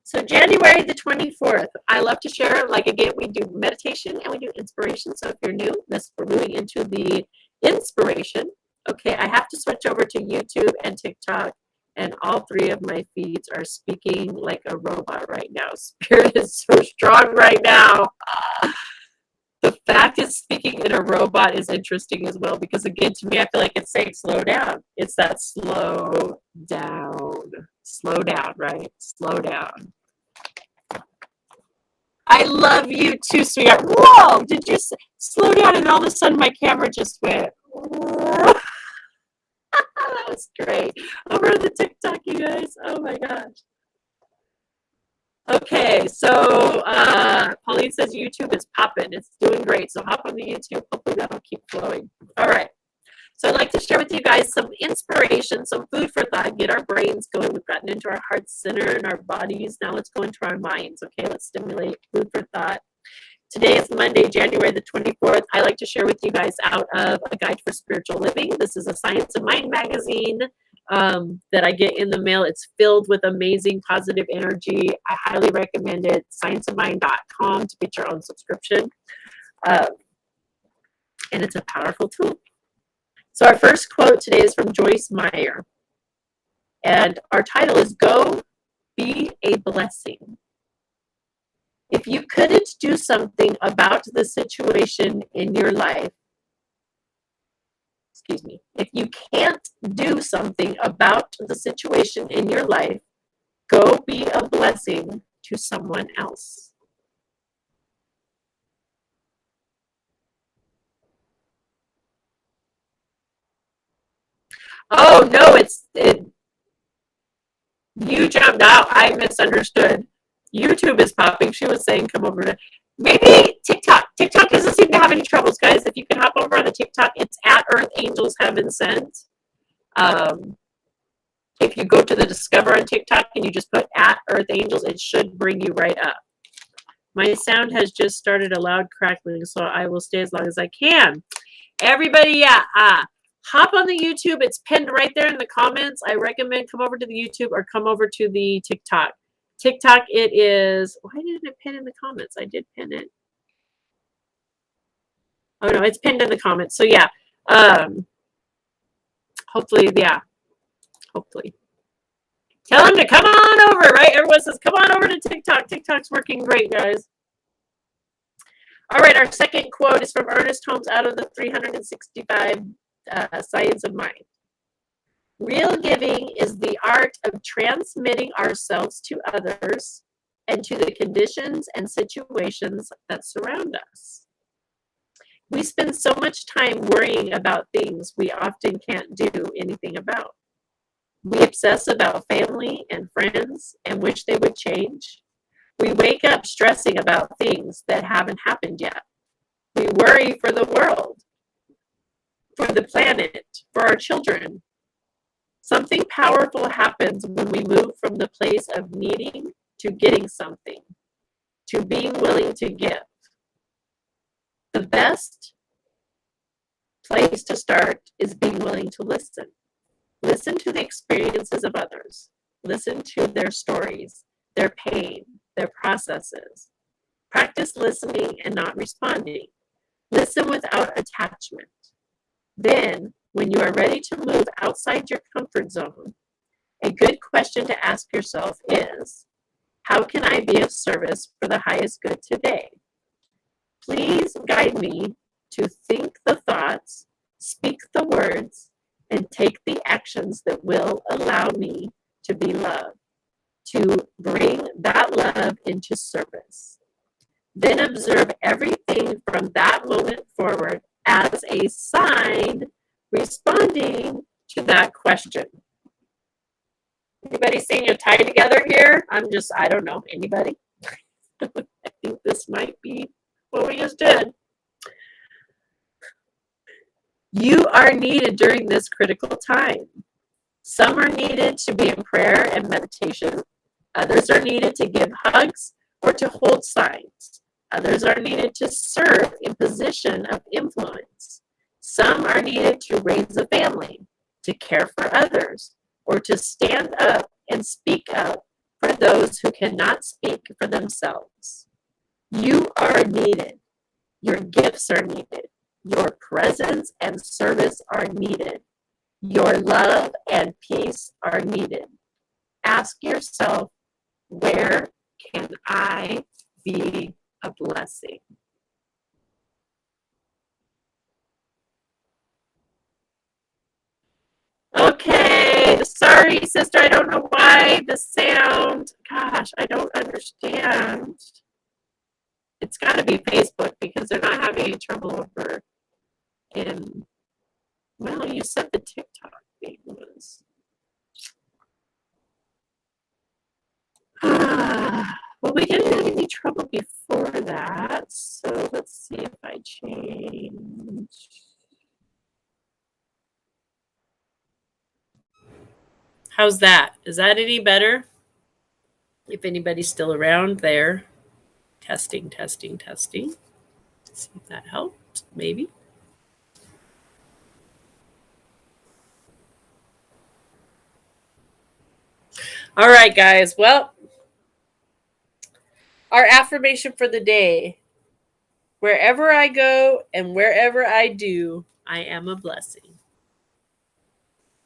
So January the 24th, I love to share, like again, we do meditation and we do inspiration. So if you're new, we're moving into the inspiration. Okay, I have to switch over to YouTube and TikTok. And all three of my feeds are speaking like a robot right now. Spirit is so strong right now. The fact it's speaking in a robot is interesting as well because, again, to me, I feel like it's saying slow down. It's that slow down. Slow down, right? Slow down. I love you too, sweetheart. Whoa! Did you slow down and all of a sudden my camera just went. That was great. Over the TikTok, you guys. Oh my gosh. Okay, so Pauline says YouTube is popping. It's doing great. So hop on the YouTube. Hopefully that'll keep flowing. All right. So I'd like to share with you guys some inspiration, some food for thought, get our brains going. We've gotten into our heart center and our bodies. Now let's go into our minds. Okay, let's stimulate food for thought. Today is Monday, January the 24th. I like to share with you guys out of A Guide for Spiritual Living. This is a Science of Mind magazine that I get in the mail. It's filled with amazing positive energy. I highly recommend it. Scienceofmind.com to get your own subscription. And it's a powerful tool. So our first quote today is from Joyce Meyer. And our title is Go Be a Blessing. If you couldn't do something about the situation in your life, if you can't do something about the situation in your life, go be a blessing to someone else. Oh, no, you jumped out. I misunderstood. YouTube is popping. She was saying come over to maybe TikTok. TikTok doesn't seem to have any troubles, guys. If you can hop over on the TikTok, it's at Earth Angels Heaven Sent. If you go to the Discover on TikTok and you just put at Earth Angels, it should bring you right up. My sound has just started a loud crackling, so I will stay as long as I can. Everybody, hop on the YouTube. It's pinned right there in the comments. I recommend come over to the YouTube or come over to the TikTok. TikTok, it is, why didn't it pin in the comments? I did pin it. Oh no, it's pinned in the comments. So yeah, hopefully, yeah, hopefully. Tell them to come on over, right? Everyone says, come on over to TikTok. TikTok's working great, guys. All right, our second quote is from Ernest Holmes out of the 365 Science of Mind. Real giving is the art of transmitting ourselves to others and to the conditions and situations that surround us. We spend so much time worrying about things we often can't do anything about. We obsess about family and friends and wish they would change. We wake up stressing about things that haven't happened yet. We worry for the world, for the planet, for our children. Something powerful happens when we move from the place of needing to getting something, to being willing to give. The best place to start is being willing to listen. Listen to the experiences of others. Listen to their stories, their pain, their processes. Practice listening and not responding. Listen without attachment. Then, when you are ready to move outside your comfort zone, a good question to ask yourself is, how can I be of service for the highest good today? Please guide me to think the thoughts, speak the words, and take the actions that will allow me to be loved, to bring that love into service. Then observe everything from that moment forward as a sign responding to that question. Anybody seeing a tie together here? I don't know. Anybody? I think this might be what we just did. You are needed during this critical time. Some are needed to be in prayer and meditation. Others are needed to give hugs or to hold signs. Others are needed to serve in position of influence. Some are needed to raise a family, to care for others, or to stand up and speak up for those who cannot speak for themselves. You are needed. Your gifts are needed. Your presence and service are needed. Your love and peace are needed. Ask yourself, where can I be a blessing? Okay, sorry, sister, I don't know why the sound, gosh, I don't understand. It's got to be Facebook because they're not having any trouble over in, well, you said the TikTok thing was. Well, we didn't have any trouble before that, so let's see if I change. How's that? Is that any better? If anybody's still around there. Testing, testing, testing. See if that helped, maybe. All right, guys. Well, our affirmation for the day. Wherever I go and wherever I do, I am a blessing.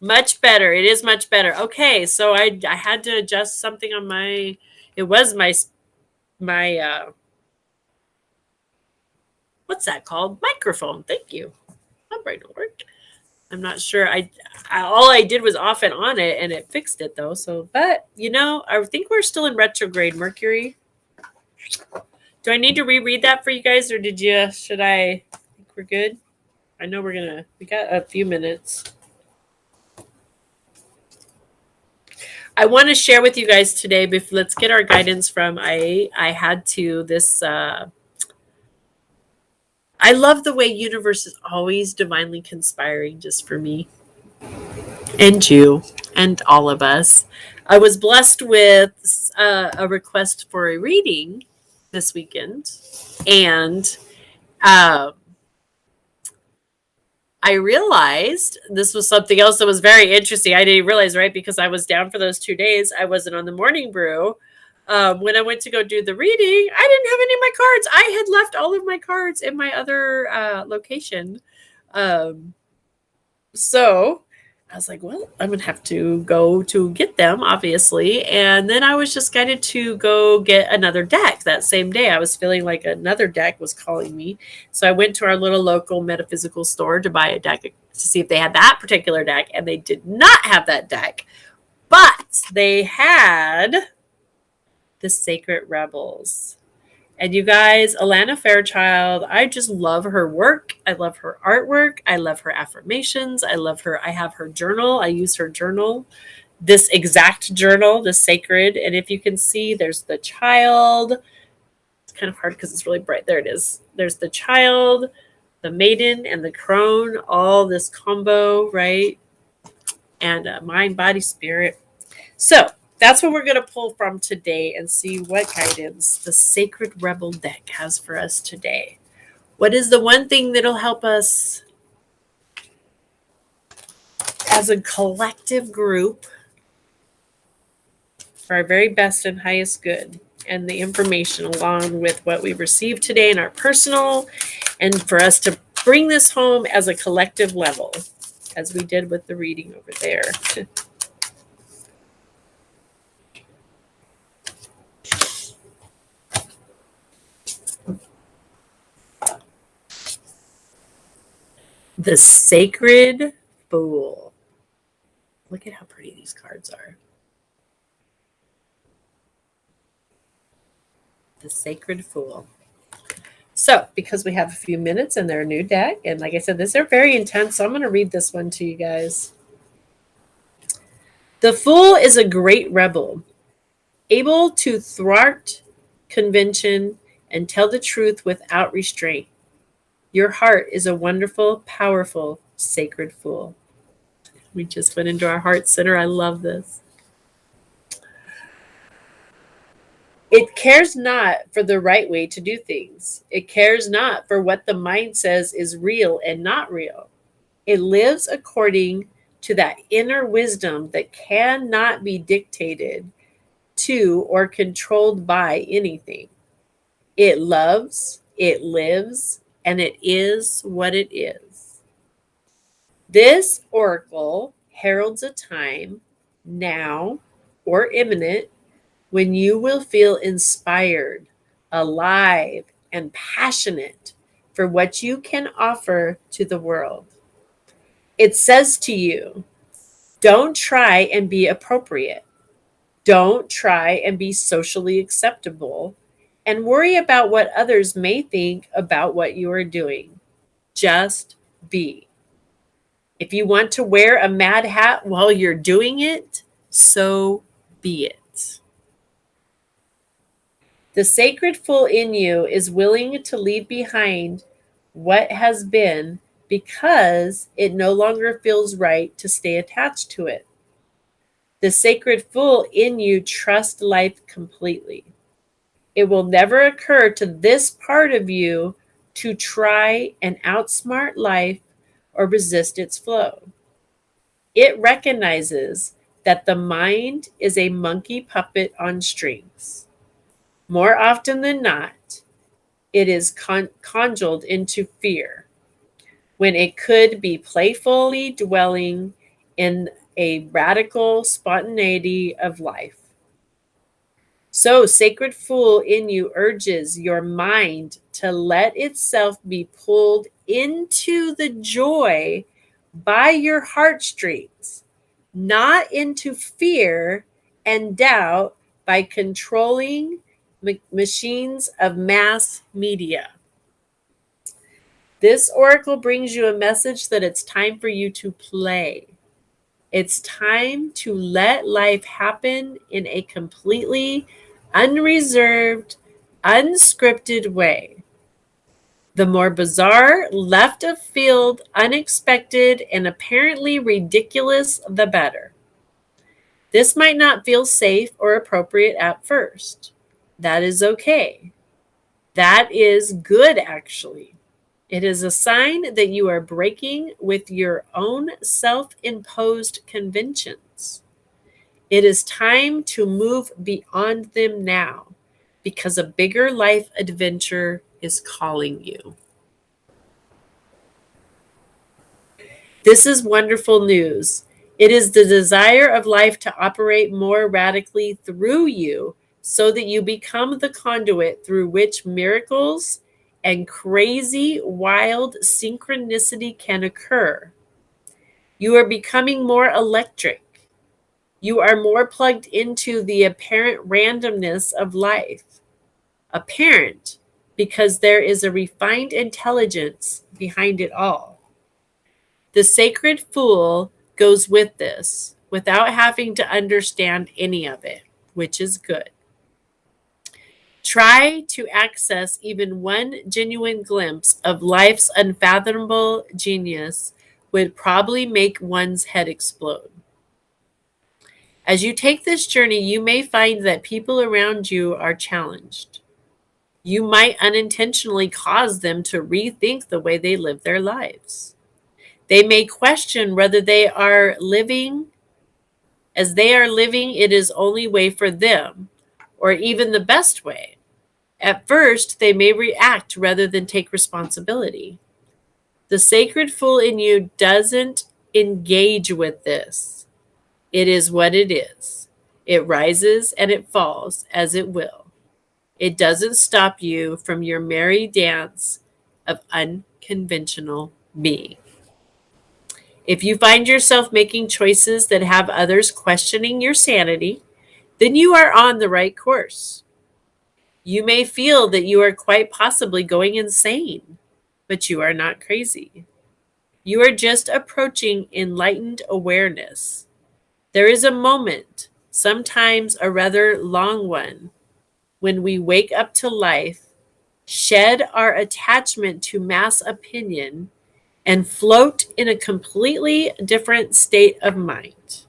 Much better. It is much better. Okay, so I had to adjust something on my, it was my what's that called? Microphone. Thank you. My brain will work. I'm not sure. I all I did was off and on it, and it fixed it though. So, but I think we're still in retrograde Mercury. Do I need to reread that for you guys, or should I think we're good? I know we got a few minutes. I want to share with you guys today. Let's get our guidance from. I had to this. I love the way universe is always divinely conspiring just for me and you and all of us. I was blessed with a request for a reading this weekend, and I realized this was something else that was very interesting. I didn't realize, right? Because I was down for those 2 days. I wasn't on the morning brew. When I went to go do the reading, I didn't have any of my cards. I had left all of my cards in my other location. Um, so I was like, well, I'm going to have to go to get them, obviously. And then I was just guided to go get another deck that same day. I was feeling like another deck was calling me. So I went to our little local metaphysical store to buy a deck to see if they had that particular deck. And they did not have that deck, but they had the Sacred Rebels. And you guys, Alana Fairchild, I just love her work. I love her artwork. I love her affirmations. I love her. I have her journal. I use her journal, this exact journal, the sacred. And if you can see, there's the child. It's kind of hard because it's really bright. There it is. There's the child, the maiden, and the crone, all this combo, right? And mind, body, spirit. So that's what we're going to pull from today and see what guidance the Sacred Rebel deck has for us today. What is the one thing that'll help us as a collective group for our very best and highest good? And the information along with what we've received today in our personal, and for us to bring this home as a collective level, as we did with the reading over there. The Sacred Fool. Look at how pretty these cards are. The Sacred Fool. So, because we have a few minutes and they're a new deck, and like I said, these are very intense, so I'm going to read this one to you guys. The Fool is a great rebel, able to thwart convention and tell the truth without restraint. Your heart is a wonderful, powerful, sacred fool. We just went into our heart center. I love this. It cares not for the right way to do things. It cares not for what the mind says is real and not real. It lives according to that inner wisdom that cannot be dictated to or controlled by anything. It loves, it lives, and it is what it is. This oracle heralds a time, now or imminent, when you will feel inspired, alive, and passionate for what you can offer to the world. It says to you, don't try and be appropriate. Don't try and be socially acceptable and worry about what others may think about what you are doing. Just be. If you want to wear a mad hat while you're doing it, so be it. The sacred fool in you is willing to leave behind what has been because it no longer feels right to stay attached to it. The sacred fool in you trusts life completely. It will never occur to this part of you to try and outsmart life or resist its flow. It recognizes that the mind is a monkey puppet on strings. More often than not, it is conjured into fear when it could be playfully dwelling in a radical spontaneity of life. So, sacred fool in you urges your mind to let itself be pulled into the joy by your heartstrings, not into fear and doubt by controlling machines of mass media. This oracle brings you a message that it's time for you to play. It's time to let life happen in a completely unreserved, unscripted way. The more bizarre, left of field, unexpected, and apparently ridiculous, the better. This might not feel safe or appropriate at first. That is okay. That is good, actually. It is a sign that you are breaking with your own self-imposed conventions. It is time to move beyond them now because a bigger life adventure is calling you. This is wonderful news. It is the desire of life to operate more radically through you so that you become the conduit through which miracles and crazy, wild synchronicity can occur. You are becoming more electric. You are more plugged into the apparent randomness of life. Apparent because there is a refined intelligence behind it all. The sacred fool goes with this without having to understand any of it, which is good. Try to access even one genuine glimpse of life's unfathomable genius would probably make one's head explode. As you take this journey, you may find that people around you are challenged. You might unintentionally cause them to rethink the way they live their lives. They may question whether they are living as they are living it is only way for them, or even the best way. At first, they may react rather than take responsibility. The sacred fool in you doesn't engage with this. It is what it is. It rises and it falls as it will. It doesn't stop you from your merry dance of unconventional being. If you find yourself making choices that have others questioning your sanity, then you are on the right course. You may feel that you are quite possibly going insane, but you are not crazy. You are just approaching enlightened awareness. There is a moment, sometimes a rather long one, when we wake up to life, shed our attachment to mass opinion, and float in a completely different state of mind.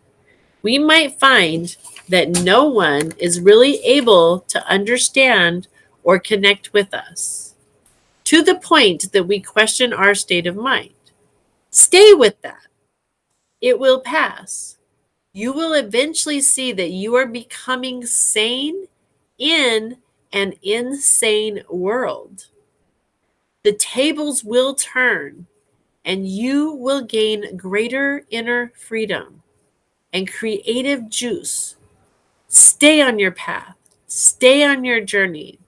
We might find that no one is really able to understand or connect with us, to the point that we question our state of mind. Stay with that. It will pass. You will eventually see that you are becoming sane in an insane world. The tables will turn and you will gain greater inner freedom and creative juice. Stay on your path, stay on your journey,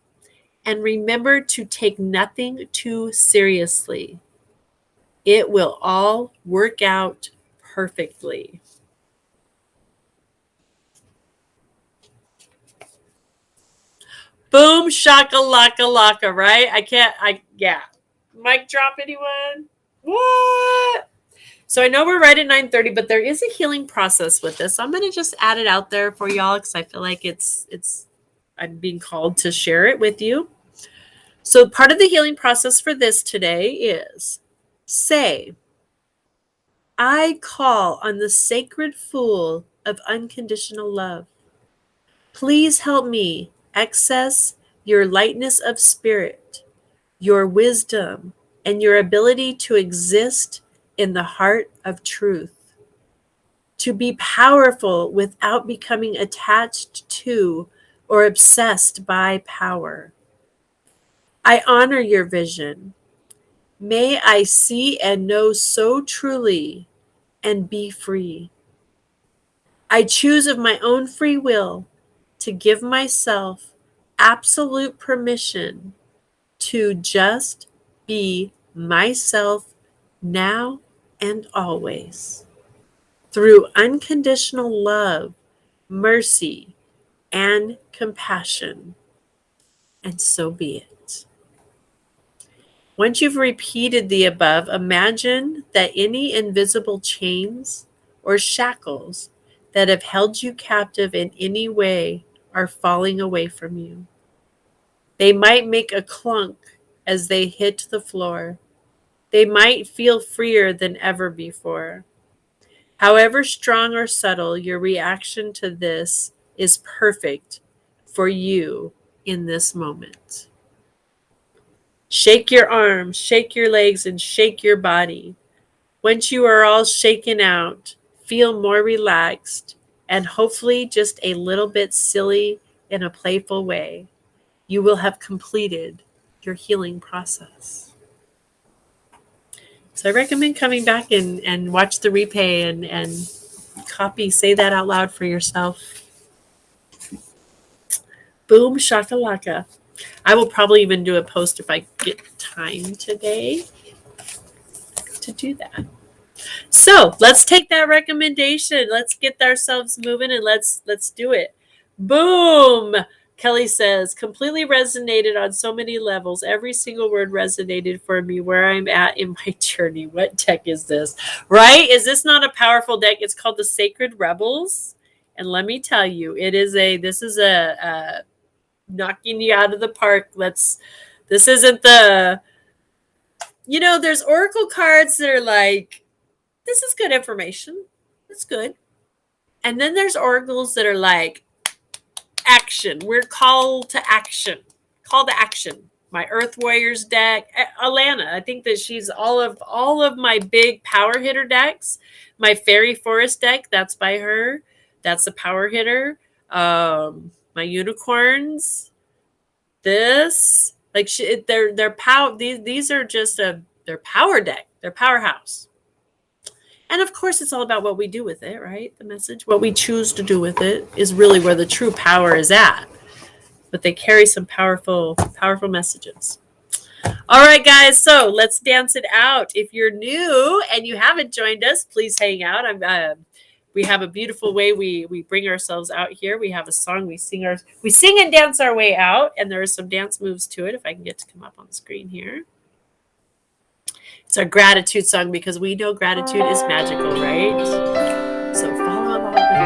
and remember to take nothing too seriously. It will all work out perfectly. Boom, shaka laka laka, right? Yeah. Mic drop, anyone? What? So I know we're right at 9:30, but there is a healing process with this. So I'm going to just add it out there for y'all because I feel like I'm being called to share it with you. So part of the healing process for this today is say, I call on the sacred fool of unconditional love. Please help me access your lightness of spirit, your wisdom, and your ability to exist in the heart of truth. To be powerful without becoming attached to or obsessed by power. I honor your vision. May I see and know so truly and be free. I choose of my own free will to give myself absolute permission to just be myself now and always. Through unconditional love, mercy, and compassion. And so be it. Once you've repeated the above, imagine that any invisible chains or shackles that have held you captive in any way are falling away from you. They might make a clunk as they hit the floor. They might feel freer than ever before. However strong or subtle your reaction to this is perfect for you in this moment. Shake your arms, shake your legs, and shake your body. Once you are all shaken out, feel more relaxed and hopefully just a little bit silly in a playful way. You will have completed your healing process. So I recommend coming back and watch the replay and copy, say that out loud for yourself. Boom shakalaka. I will probably even do a post if I get time today to do that. So let's take that recommendation. Let's get ourselves moving and let's do it. Boom. Kelly says, completely resonated on so many levels. Every single word resonated for me where I'm at in my journey. What deck is this? Right? Is this not a powerful deck? It's called the Sacred Rebels. And let me tell you, this is a knocking you out of the park. This isn't the, there's oracle cards that are like, this is good information. It's good. And then there's oracles that are like, action. We're called to action. Call to action. My Earth Warriors deck, Alana. I think that she's all of my big power hitter decks. My Fairy Forest deck, that's by her. That's a power hitter. My unicorns. This, like, they're power. These are just their power deck. Their powerhouse. And of course, it's all about what we do with it, right? The message, what we choose to do with it is really where the true power is at. But they carry some powerful, powerful messages. All right, guys. So let's dance it out. If you're new and you haven't joined us, please hang out. We have a beautiful way we bring ourselves out here. We have a song. We sing and dance our way out. And there are some dance moves to it. If I can get to come up on the screen here. It's our gratitude song because we know gratitude is magical, right? So follow along with me.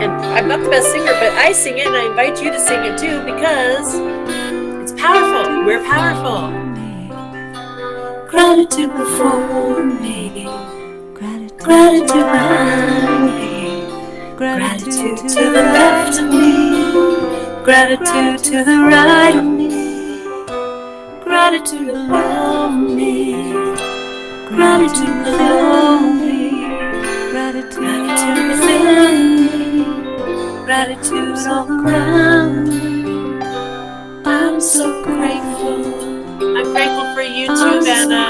And I'm not the best singer, but I sing it and I invite you to sing it too because it's powerful. We're powerful. Gratitude before me. Gratitude behind me. Gratitude to the left of me. Gratitude to the right of me. Gratitude above me. Gratitude below me, gratitude within me, gratitude all around me. I'm so grateful. I'm grateful for you too, Vanna.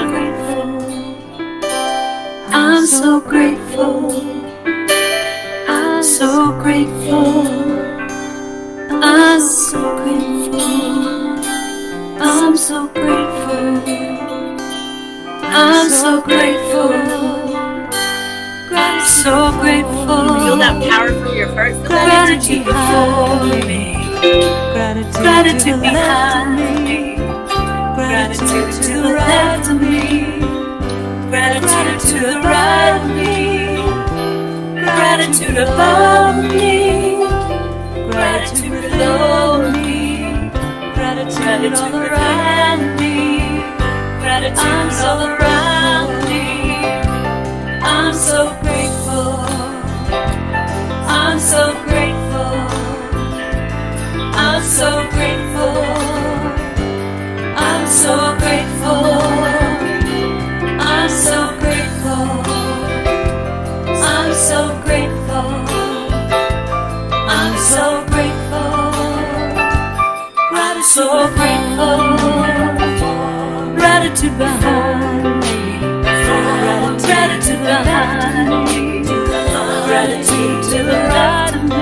I'm so grateful. I'm so grateful. I'm so grateful. I'm so grateful. I'm so grateful. So grateful. Feel that power from your heart. Gratitude before me. Gratitude behind me. Gratitude to the left of me. Gratitude to the right of me. Gratitude above me. Gratitude below me. Gratitude all around me. Gratitude all around me. I'm so grateful. I'm so grateful. I'm so grateful. I'm so grateful. I'm so grateful. I'm so grateful. I'm so grateful. I'm so grateful. Gratitude behind me. Gratitude behind me. Gratitude to the right of me.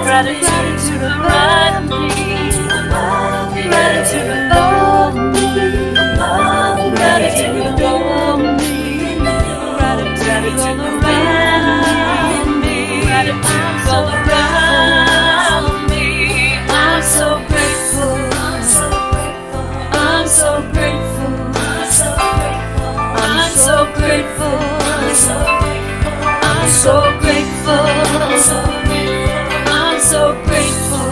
Gratitude to the right of me. Gratitude above me. Gratitude above me. Gratitude all around me. Gratitude all around me. I'm so grateful. I'm so grateful. I'm so grateful. I'm so grateful. I'm so grateful.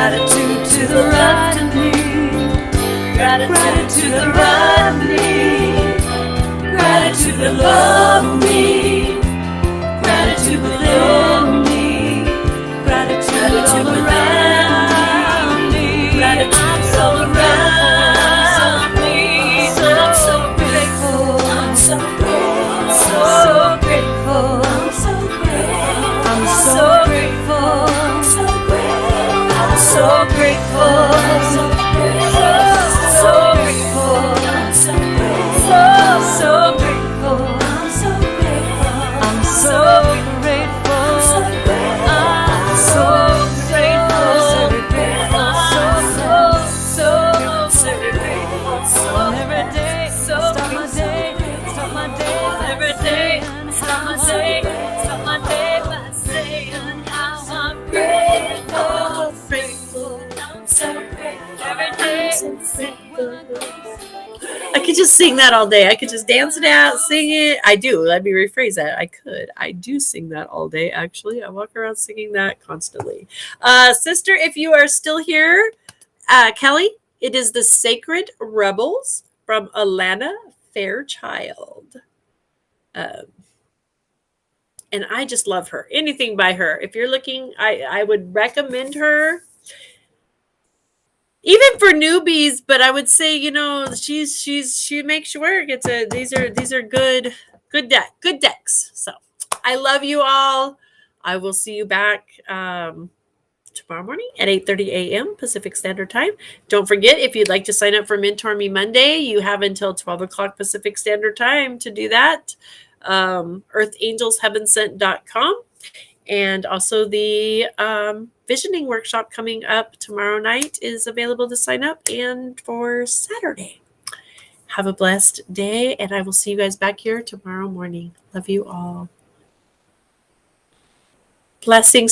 Gratitude to the right of me. Gratitude to the right of me. Gratitude that love me. Gratitude within me. Gratitude all around me. I'm so around me. I'm so grateful. I'm so grateful. I'm so grateful. I'm so grateful. I'm so grateful. I'm so grateful. So grateful. I'm so grateful. So grateful. I'm so grateful. I'm so grateful. I'm so grateful. So grateful. Every day, start my day. Start my day. Every day, start my day. Start my day by saying how I'm grateful. Grateful. I'm so grateful. Every day, I could just sing that all day. I could just dance it out, sing it. I do. Let me rephrase that. I do sing that all day, actually. I walk around singing that constantly. Sister, if you are still here, Kelly, it is the Sacred Rebels from Alana Fairchild. And I just love her. Anything by her. If you're looking, I would recommend her. Even for newbies, but I would say, she makes work. These are good decks. So I love you all. I will see you back tomorrow morning at 8:30 a.m. Pacific Standard Time. Don't forget, if you'd like to sign up for Mentor Me Monday, you have until 12 o'clock Pacific Standard Time to do that. EarthAngelsHeavenSent.com. And also the visioning workshop coming up tomorrow night is available to sign up, and for Saturday. Have a blessed day, and I will see you guys back here tomorrow morning. Love you all. Blessings.